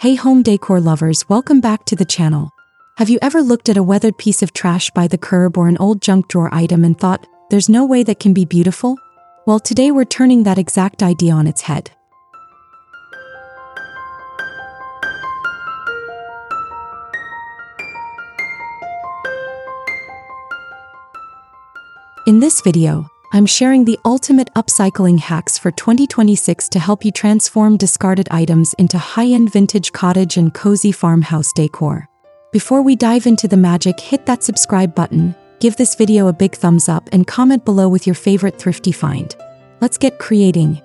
Hey home decor lovers, welcome back to the channel. Have you ever looked at a weathered piece of trash by the curb or an old junk drawer item and thought, there's no way that can be beautiful? Well, today we're turning that exact idea on its head. In this video, I'm sharing the ultimate upcycling hacks for 2026 to help you transform discarded items into high-end vintage cottage and cozy farmhouse decor. Before we dive into the magic, hit that subscribe button, give this video a big thumbs up, and comment below with your favorite thrifty find. Let's get creating.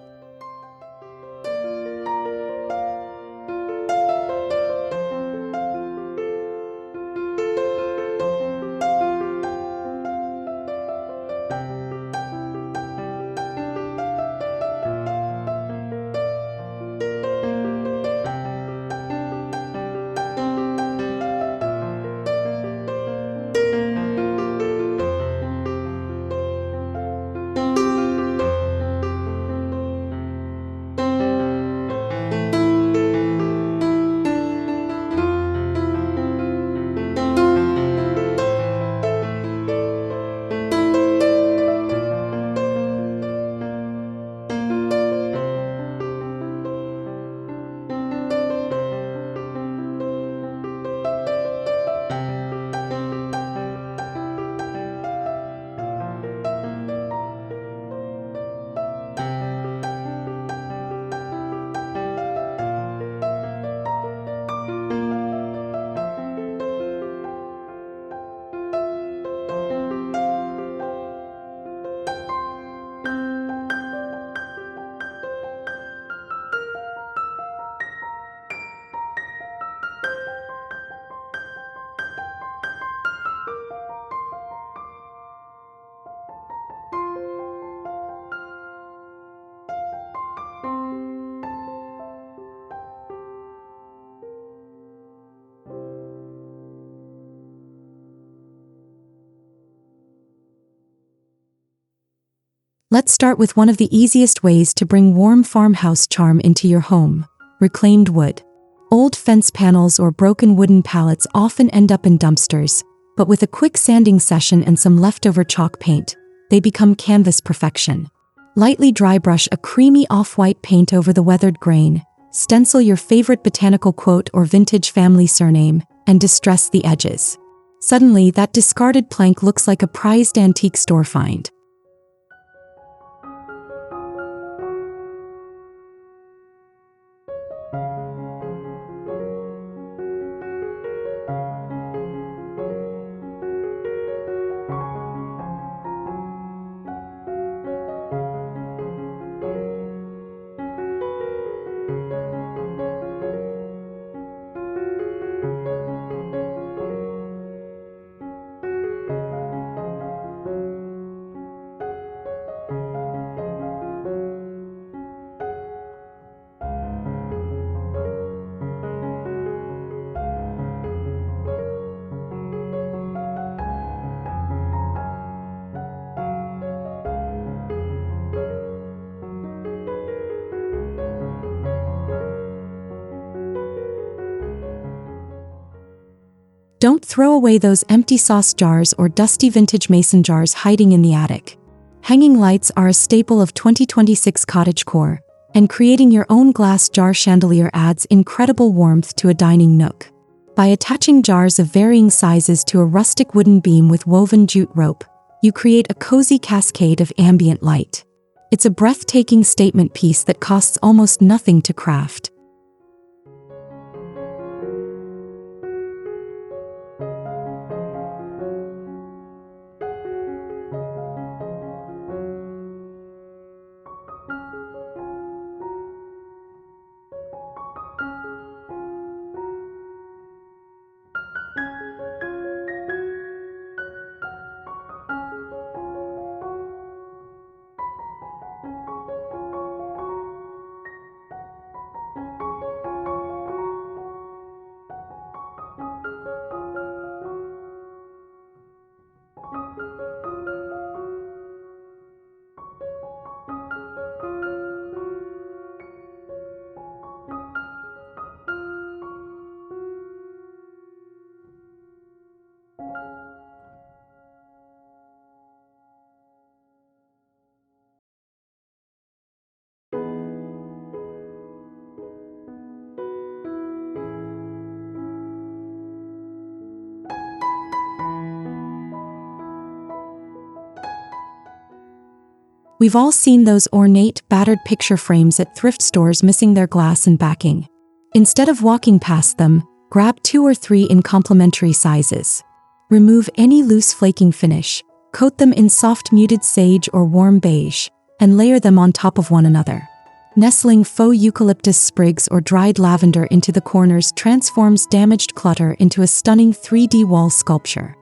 Let's start with one of the easiest ways to bring warm farmhouse charm into your home: reclaimed wood. Old fence panels or broken wooden pallets often end up in dumpsters, but with a quick sanding session and some leftover chalk paint, they become canvas perfection. Lightly dry brush a creamy off-white paint over the weathered grain, stencil your favorite botanical quote or vintage family surname, and distress the edges. Suddenly, that discarded plank looks like a prized antique store find. Don't throw away those empty sauce jars or dusty vintage mason jars hiding in the attic. Hanging lights are a staple of 2026 Cottagecore, and creating your own glass jar chandelier adds incredible warmth to a dining nook. By attaching jars of varying sizes to a rustic wooden beam with woven jute rope, you create a cozy cascade of ambient light. It's a breathtaking statement piece that costs almost nothing to craft. We've all seen those ornate, battered picture frames at thrift stores missing their glass and backing. Instead of walking past them, grab 2 or 3 in complementary sizes. Remove any loose flaking finish, coat them in soft muted sage or warm beige, and layer them on top of one another. Nestling faux eucalyptus sprigs or dried lavender into the corners transforms damaged clutter into a stunning 3D wall sculpture.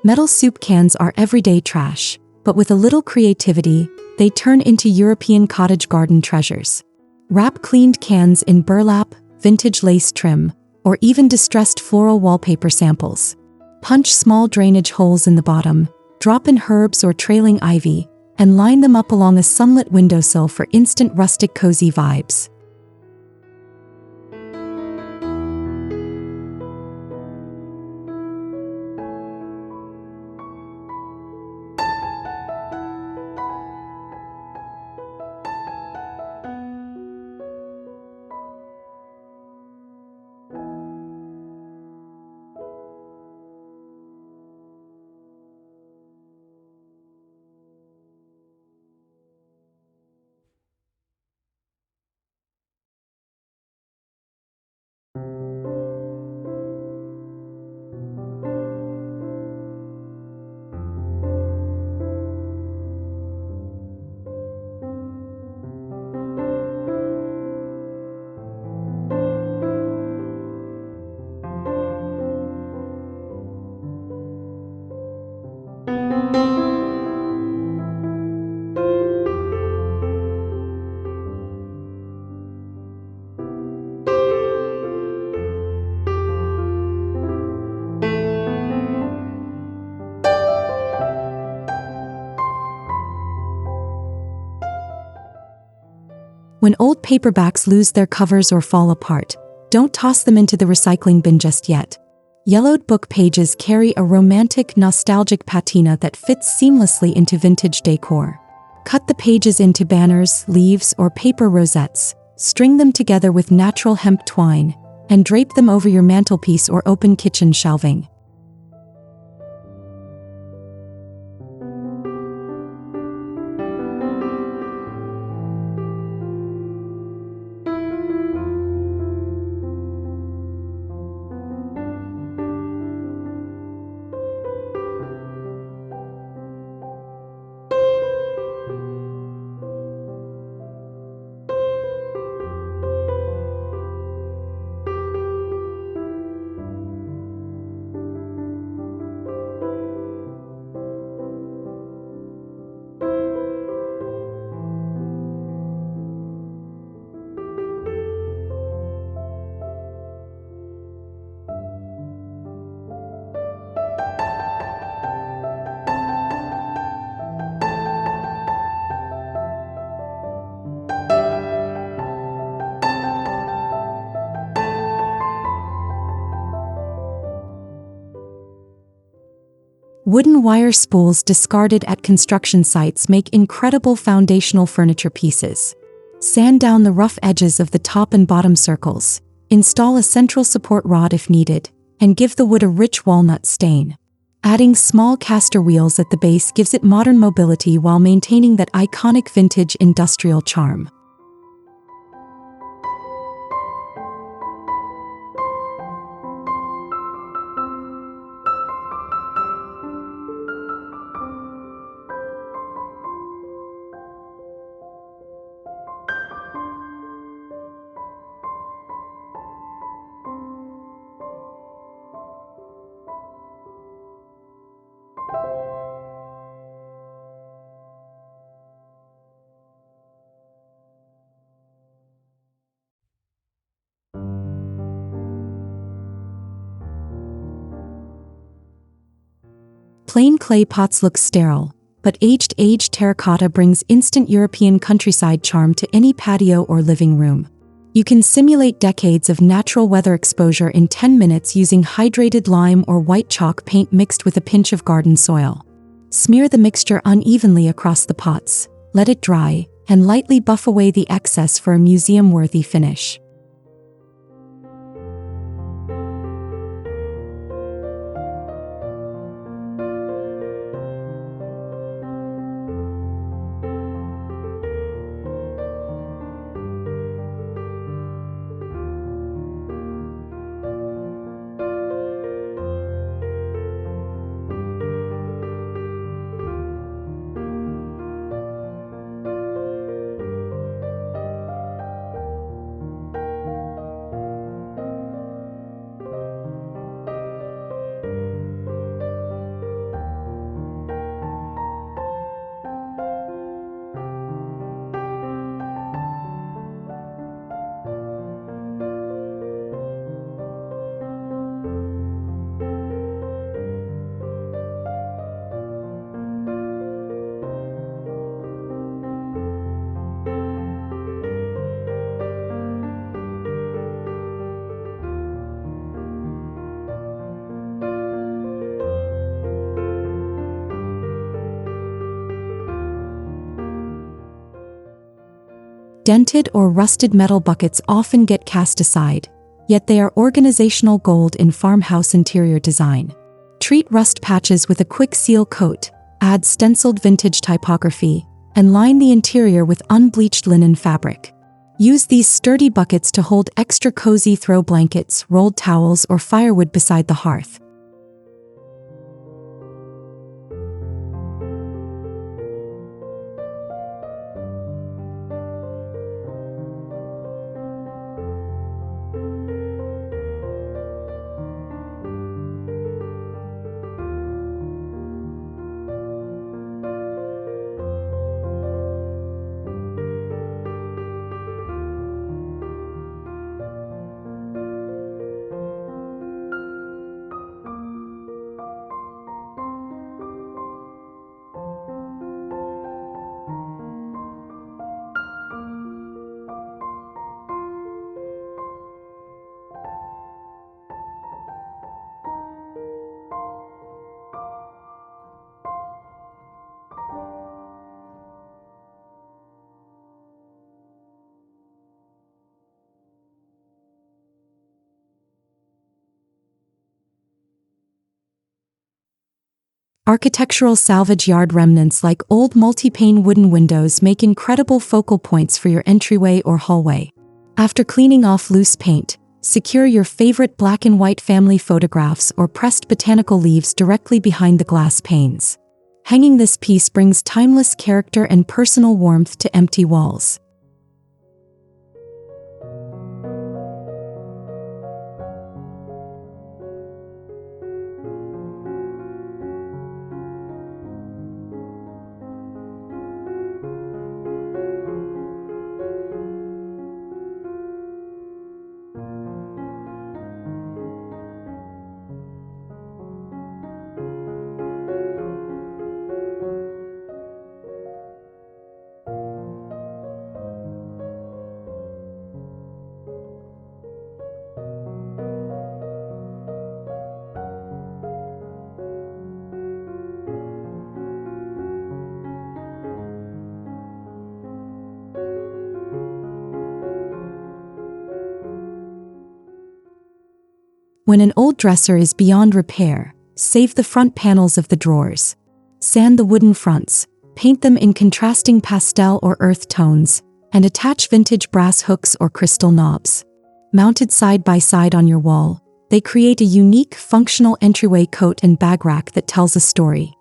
Metal soup cans are everyday trash, but with a little creativity, they turn into European cottage garden treasures. Wrap cleaned cans in burlap, vintage lace trim, or even distressed floral wallpaper samples. Punch small drainage holes in the bottom, drop in herbs or trailing ivy, and line them up along a sunlit windowsill for instant rustic cozy vibes. When old paperbacks lose their covers or fall apart, don't toss them into the recycling bin just yet. Yellowed book pages carry a romantic, nostalgic patina that fits seamlessly into vintage decor. Cut the pages into banners, leaves, or paper rosettes, string them together with natural hemp twine, and drape them over your mantelpiece or open kitchen shelving. Wooden wire spools discarded at construction sites make incredible foundational furniture pieces. Sand down the rough edges of the top and bottom circles, install a central support rod if needed, and give the wood a rich walnut stain. Adding small caster wheels at the base gives it modern mobility while maintaining that iconic vintage industrial charm. Plain clay pots look sterile, but aged terracotta brings instant European countryside charm to any patio or living room. You can simulate decades of natural weather exposure in 10 minutes using hydrated lime or white chalk paint mixed with a pinch of garden soil. Smear the mixture unevenly across the pots, let it dry, and lightly buff away the excess for a museum-worthy finish. Dented or rusted metal buckets often get cast aside, yet they are organizational gold in farmhouse interior design. Treat rust patches with a quick seal coat, add stenciled vintage typography, and line the interior with unbleached linen fabric. Use these sturdy buckets to hold extra cozy throw blankets, rolled towels, or firewood beside the hearth. Architectural salvage yard remnants like old multi-pane wooden windows make incredible focal points for your entryway or hallway. After cleaning off loose paint, secure your favorite black and white family photographs or pressed botanical leaves directly behind the glass panes. Hanging this piece brings timeless character and personal warmth to empty walls. When an old dresser is beyond repair, save the front panels of the drawers. Sand the wooden fronts, paint them in contrasting pastel or earth tones, and attach vintage brass hooks or crystal knobs. Mounted side by side on your wall, they create a unique, functional entryway coat and bag rack that tells a story.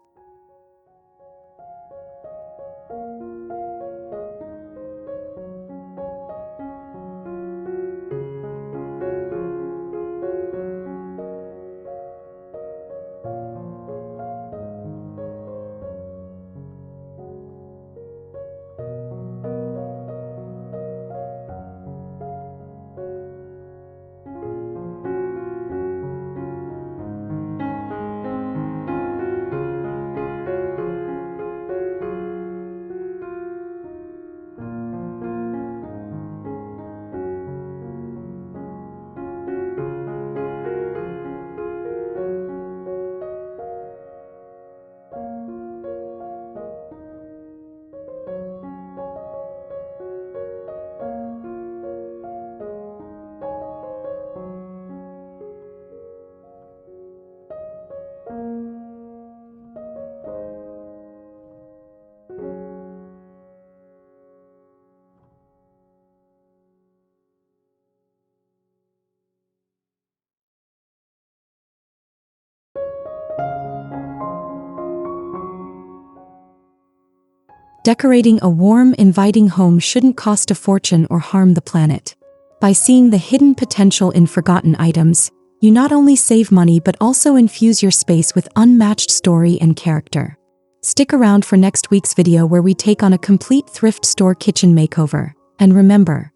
Decorating a warm, inviting home shouldn't cost a fortune or harm the planet. By seeing the hidden potential in forgotten items, you not only save money but also infuse your space with unmatched story and character. Stick around for next week's video where we take on a complete thrift store kitchen makeover. And remember,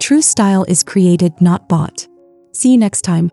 true style is created, not bought. See you next time.